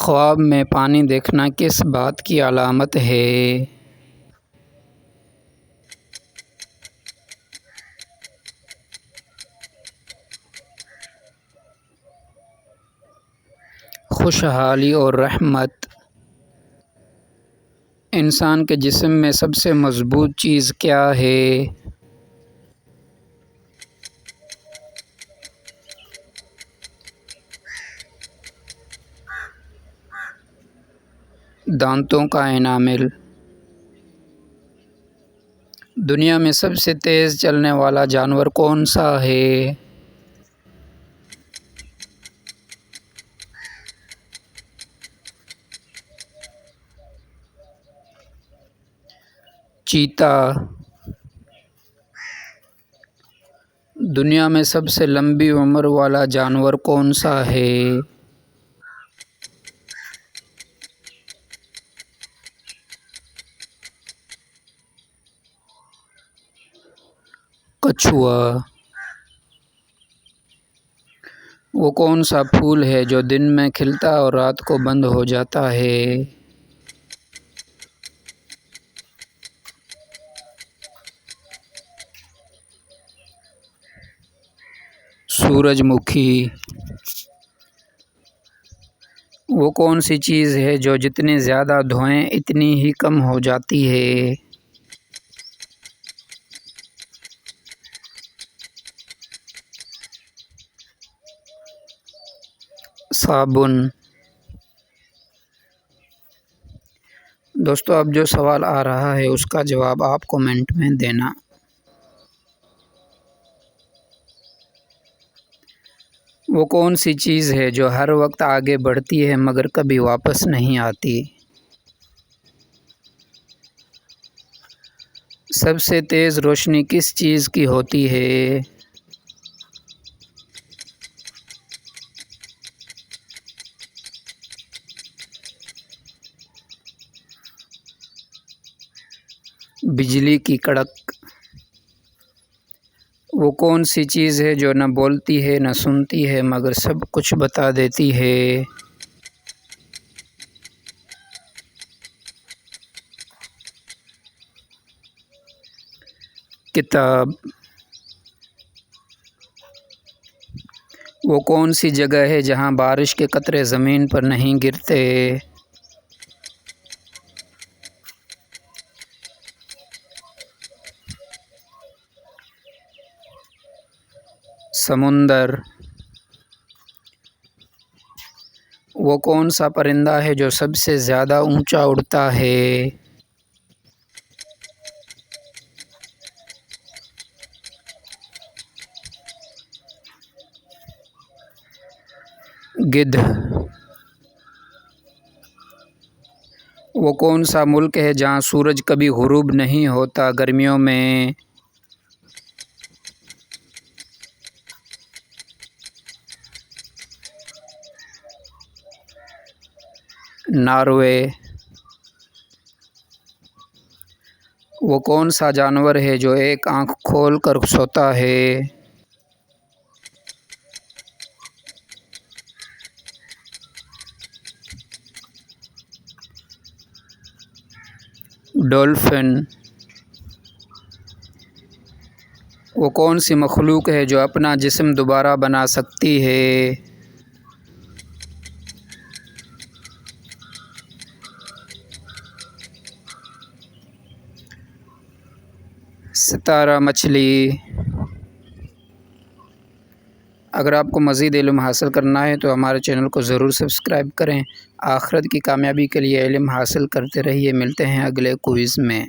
خواب میں پانی دیکھنا کس بات کی علامت ہے؟ خوشحالی اور رحمت۔ انسان کے جسم میں سب سے مضبوط چیز کیا ہے؟ دانتوں کا انامیل۔ دنیا میں سب سے تیز چلنے والا جانور کون سا ہے؟ چیتا۔ دنیا میں سب سے لمبی عمر والا جانور کون سا ہے؟ کچھوا۔ وہ کون سا پھول ہے جو دن میں کھلتا اور رات کو بند ہو جاتا ہے؟ سورج مکھی۔ وہ کون سی چیز ہے جو جتنی زیادہ دھوئیں اتنی ہی کم ہو جاتی ہے؟ صابن۔ دوستو اب جو سوال آ رہا ہے اس کا جواب آپ کومنٹ میں دینا۔ وہ کون سی چیز ہے جو ہر وقت آگے بڑھتی ہے مگر کبھی واپس نہیں آتی؟ سب سے تیز روشنی کس چیز کی ہوتی ہے؟ بجلی کی کڑک۔ وہ کون سی چیز ہے جو نہ بولتی ہے نہ سنتی ہے مگر سب کچھ بتا دیتی ہے؟ کتاب۔ وہ کون سی جگہ ہے جہاں بارش کے قطرے زمین پر نہیں گرتے؟ سمندر۔ وہ کون سا پرندہ ہے جو سب سے زیادہ اونچا اڑتا ہے؟ گدھ۔ وہ کون سا ملک ہے جہاں سورج کبھی غروب نہیں ہوتا گرمیوں میں؟ ناروے۔ وہ کون سا جانور ہے جو ایک آنکھ کھول کر سوتا ہے؟ ڈولفن۔ وہ کون سی مخلوق ہے جو اپنا جسم دوبارہ بنا سکتی ہے؟ ستارہ مچھلی۔ اگر آپ کو مزید علم حاصل کرنا ہے تو ہمارے چینل کو ضرور سبسکرائب کریں۔ آخرت کی کامیابی کے لیے علم حاصل کرتے رہیے۔ ملتے ہیں اگلے کوئز میں۔